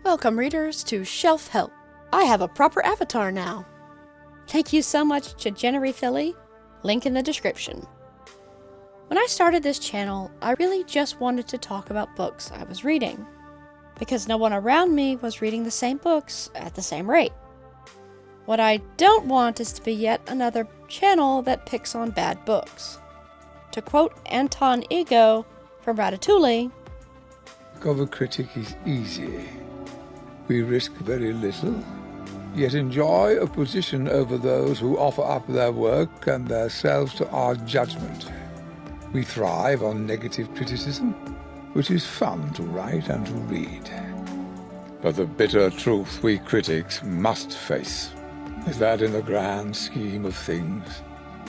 Welcome, readers, to Shelf Help. I have a proper avatar now. Thank you so much to Jennery Philly, link in the description. When I started this channel, I really just wanted to talk about books I was reading, because no one around me was reading the same books at the same rate. What I don't want is to be yet another channel that picks on bad books. To quote Anton Ego from Ratatouille, Of a critic is easy. We risk very little, yet enjoy a position over those who offer up their work and themselves to our judgment. We thrive on negative criticism, which is fun to write and to read. But the bitter truth we critics must face is that in the grand scheme of things,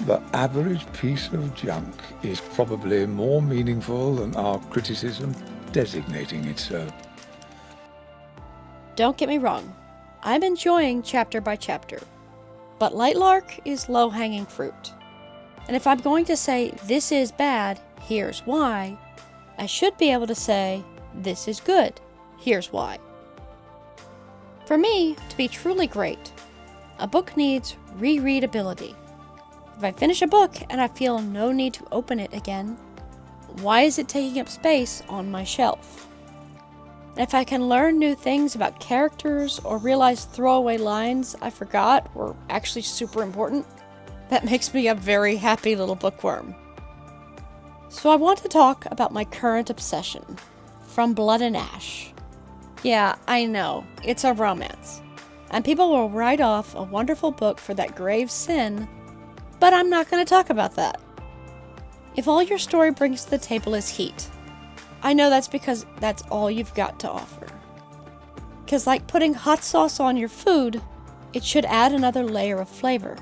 the average piece of junk is probably more meaningful than our criticism designating it so. Don't get me wrong, I'm enjoying chapter by chapter, but Lightlark is low-hanging fruit. And if I'm going to say, this is bad, here's why, I should be able to say, this is good, here's why. For me, to be truly great, a book needs rereadability. If I finish a book and I feel no need to open it again, why is it taking up space on my shelf? And if I can learn new things about characters or realize throwaway lines I forgot were actually super important, that makes me a very happy little bookworm. So I want to talk about my current obsession, From Blood and Ash. Yeah, I know, it's a romance, and people will write off a wonderful book for that grave sin, but I'm not going to talk about that. If all your story brings to the table is heat, I know that's because that's all you've got to offer. Because like putting hot sauce on your food, it should add another layer of flavor,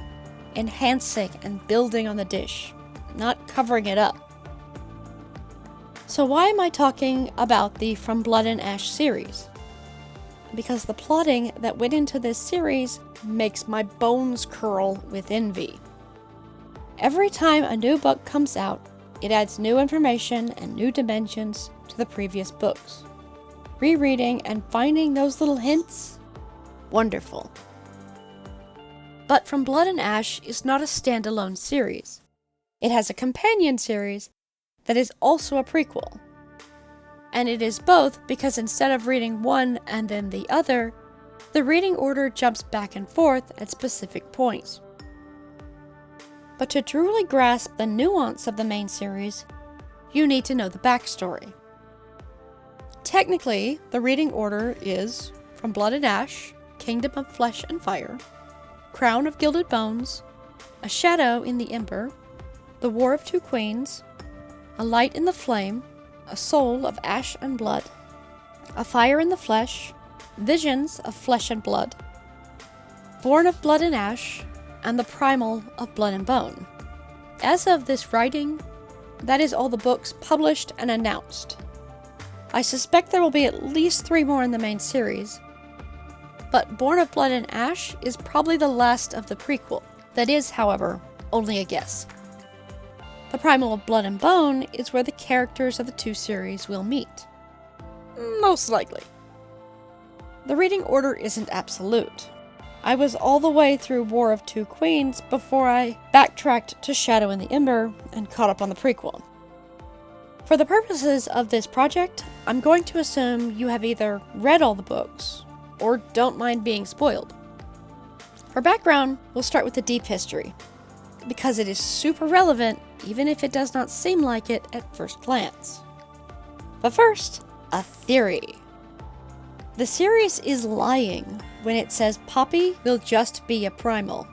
enhancing and building on the dish, not covering it up. So why am I talking about the From Blood and Ash series? Because the plotting that went into this series makes my bones curl with envy. Every time a new book comes out, it adds new information and new dimensions to the previous books. Rereading and finding those little hints? Wonderful. But From Blood and Ash is not a standalone series. It has a companion series that is also a prequel. And it is both because instead of reading one and then the other, the reading order jumps back and forth at specific points. But to truly grasp the nuance of the main series, you need to know the backstory. Technically, the reading order is From Blood and Ash, Kingdom of Flesh and Fire, Crown of Gilded Bones, A Shadow in the Ember, The War of Two Queens, A Light in the Flame, A Soul of Ash and Blood, A Fire in the Flesh, Visions of Flesh and Blood, Born of Blood and Ash, and The Primal of Blood and Bone. As of this writing, that is all the books published and announced. I suspect there will be at least 3 more in the main series, but Born of Blood and Ash is probably the last of the prequel. That is, however, only a guess. The Primal of Blood and Bone is where the characters of the 2 series will meet. Most likely. The reading order isn't absolute. I was all the way through War of Two Queens before I backtracked to Shadow in the Ember and caught up on the prequel. For the purposes of this project, I'm going to assume you have either read all the books or don't mind being spoiled. For background, we'll start with the deep history, because it is super relevant even if it does not seem like it at first glance. But first, a theory. The series is lying when it says Poppy will just be a primal.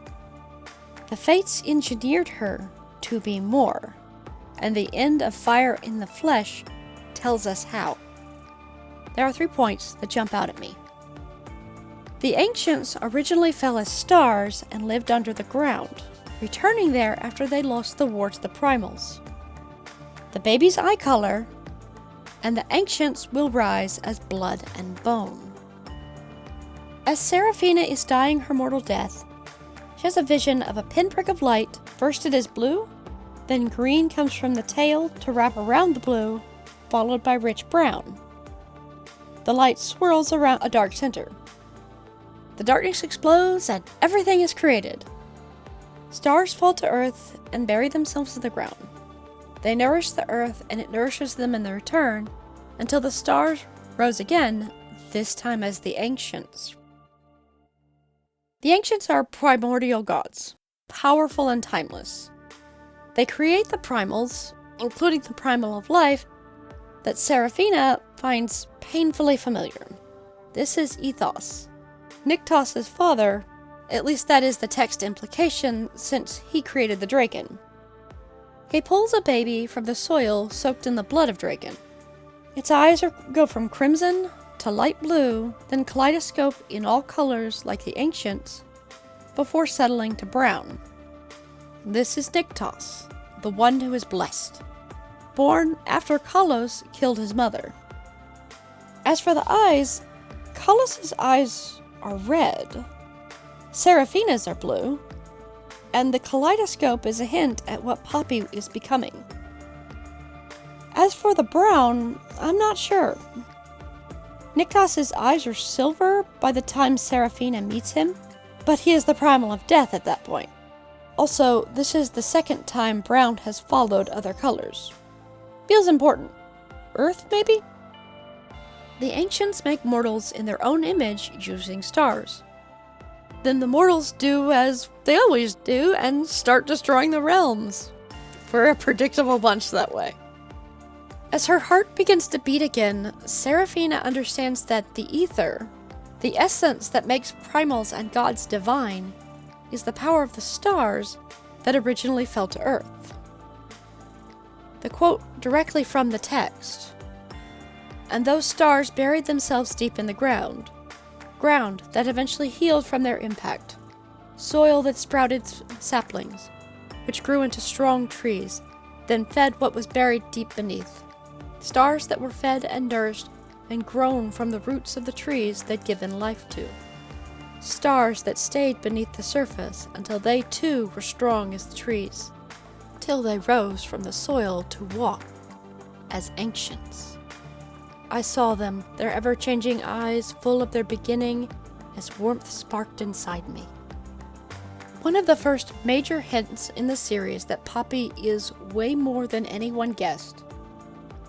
The Fates engineered her to be more, and the end of Fire in the Flesh tells us how. There are 3 points that jump out at me. The Ancients originally fell as stars and lived under the ground, returning there after they lost the war to the Primals. The baby's eye color, and the Ancients will rise as blood and bone. As Seraphina is dying her mortal death, she has a vision of a pinprick of light. First it is blue, then green comes from the tail to wrap around the blue, followed by rich brown. The light swirls around a dark center. The darkness explodes and everything is created. Stars fall to earth and bury themselves in the ground. They nourish the earth and it nourishes them in their return until the stars rose again, this time as the ancients. The ancients are primordial gods, powerful and timeless. They create the primals, including the primal of life, that Seraphina finds painfully familiar. This is Ethos, Nyctos' father, at least that is the text implication since he created the Draken. He pulls a baby from the soil soaked in the blood of Draken. Its eyes go from crimson to light blue, then kaleidoscope in all colors like the ancients, before settling to brown. This is Nyctos, the one who is blessed, born after Kalos killed his mother. As for the eyes, Kalos' eyes are red, Seraphina's are blue, and the kaleidoscope is a hint at what Poppy is becoming. As for the brown, I'm not sure. Nyctos' eyes are silver by the time Seraphina meets him, but he is the primal of death at that point. Also, this is the second time brown has followed other colors. Feels important. Earth, maybe? The ancients make mortals in their own image using stars. Then the mortals do as they always do and start destroying the realms. We're a predictable bunch that way. As her heart begins to beat again, Seraphina understands that the ether, the essence that makes primals and gods divine, is the power of the stars that originally fell to earth. The quote directly from the text. And those stars buried themselves deep in the ground that eventually healed from their impact, soil that sprouted saplings, which grew into strong trees, then fed what was buried deep beneath, stars that were fed and nourished and grown from the roots of the trees they'd given life to, stars that stayed beneath the surface until they too were strong as the trees, till they rose from the soil to walk as ancients. I saw them, their ever-changing eyes full of their beginning, as warmth sparked inside me. One of the first major hints in the series that Poppy is way more than anyone guessed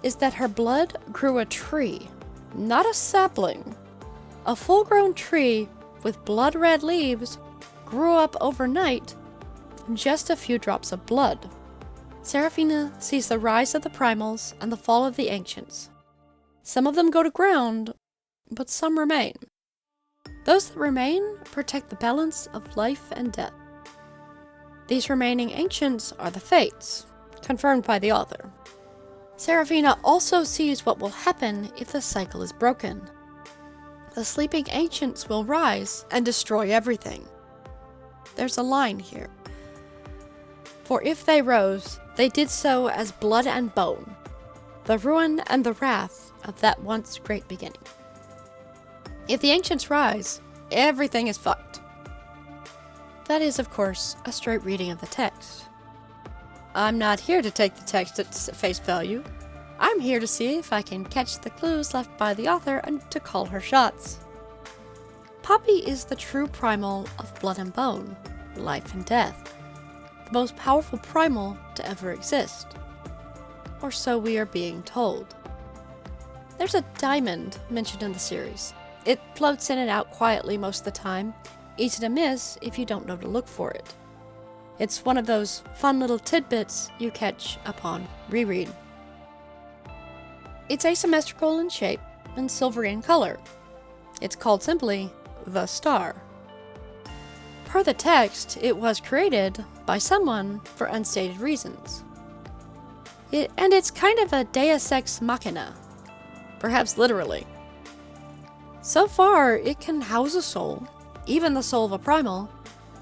is that her blood grew a tree, not a sapling. A full-grown tree with blood-red leaves grew up overnight from just a few drops of blood. Seraphina sees the rise of the primals and the fall of the ancients. Some of them go to ground, but some remain. Those that remain protect the balance of life and death. These remaining ancients are the Fates, confirmed by the author. Seraphina also sees what will happen if the cycle is broken. The sleeping ancients will rise and destroy everything. There's a line here. For if they rose, they did so as blood and bone, the ruin and the wrath of that once great beginning. If the ancients rise, everything is fucked. That is, of course, a straight reading of the text. I'm not here to take the text at face value. I'm here to see if I can catch the clues left by the author and to call her shots. Poppy is the true primal of blood and bone, life and death, the most powerful primal to ever exist. Or so we are being told. There's a diamond mentioned in the series. It floats in and out quietly most of the time, easy to miss if you don't know to look for it. It's one of those fun little tidbits you catch upon reread. It's asymmetrical in shape and silvery in color. It's called simply the star. Per the text, it was created by someone for unstated reasons. It's kind of a deus ex machina, perhaps literally. So far, it can house a soul, even the soul of a primal,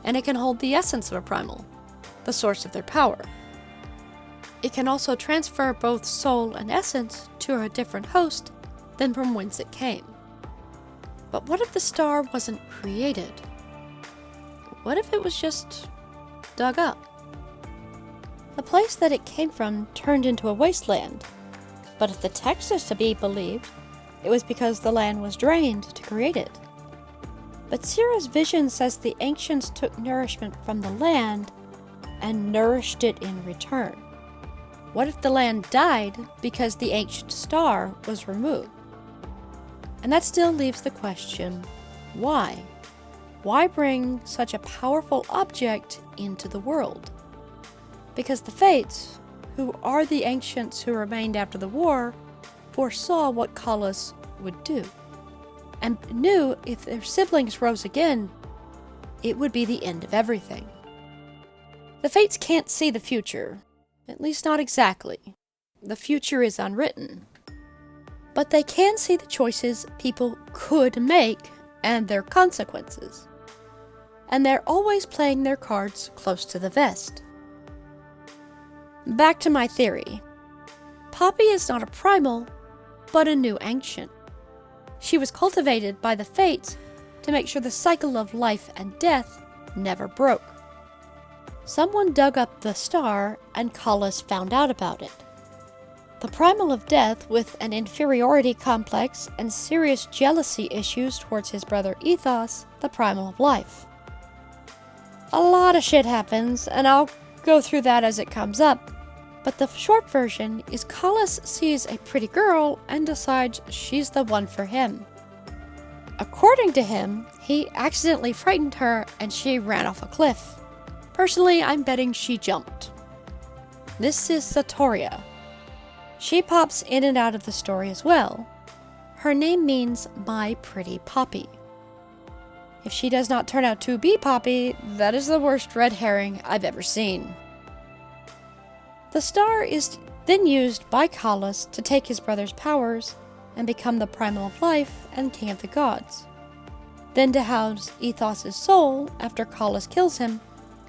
and it can hold the essence of a primal, the source of their power. It can also transfer both soul and essence to a different host than from whence it came. But what if the star wasn't created? What if it was just dug up? The place that it came from turned into a wasteland, but if the text is to be believed, it was because the land was drained to create it. But Sira's vision says the ancients took nourishment from the land and nourished it in return. What if the land died because the ancient star was removed? And that still leaves the question, why? Why bring such a powerful object into the world? Because the Fates, who are the ancients who remained after the war, foresaw what Kallus would do, and knew if their siblings rose again, it would be the end of everything. The Fates can't see the future, at least not exactly. The future is unwritten. But they can see the choices people could make and their consequences. And they're always playing their cards close to the vest. Back to my theory. Poppy is not a primal, but a new ancient. She was cultivated by the Fates to make sure the cycle of life and death never broke. Someone dug up the star and Kallus found out about it. The primal of death, with an inferiority complex and serious jealousy issues towards his brother Ethos, the primal of life. A lot of shit happens, and I'll go through that as it comes up, but the short version is Kallus sees a pretty girl and decides she's the one for him. According to him, he accidentally frightened her and she ran off a cliff. Personally, I'm betting she jumped. This is Satoria. She pops in and out of the story as well. Her name means my pretty Poppy. If she does not turn out to be Poppy, that is the worst red herring I've ever seen. The star is then used by Kallus to take his brother's powers and become the primal of life and king of the gods. Then to house Ethos' soul after Kallus kills him,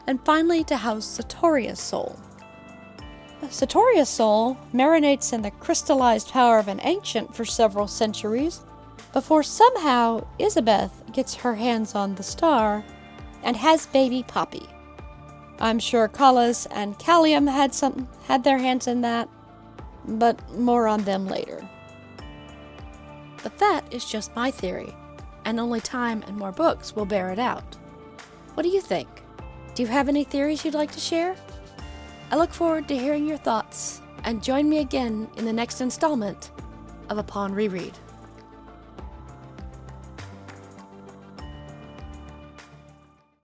and finally to house Satoria's soul. Satoria's soul marinates in the crystallized power of an ancient for several centuries, before somehow Isabeth gets her hands on the star and has baby Poppy. I'm sure Kallus and Callium had their hands in that, but more on them later. But that is just my theory, and only time and more books will bear it out. What do you think? Do you have any theories you'd like to share? I look forward to hearing your thoughts, and join me again in the next installment of Upon Reread.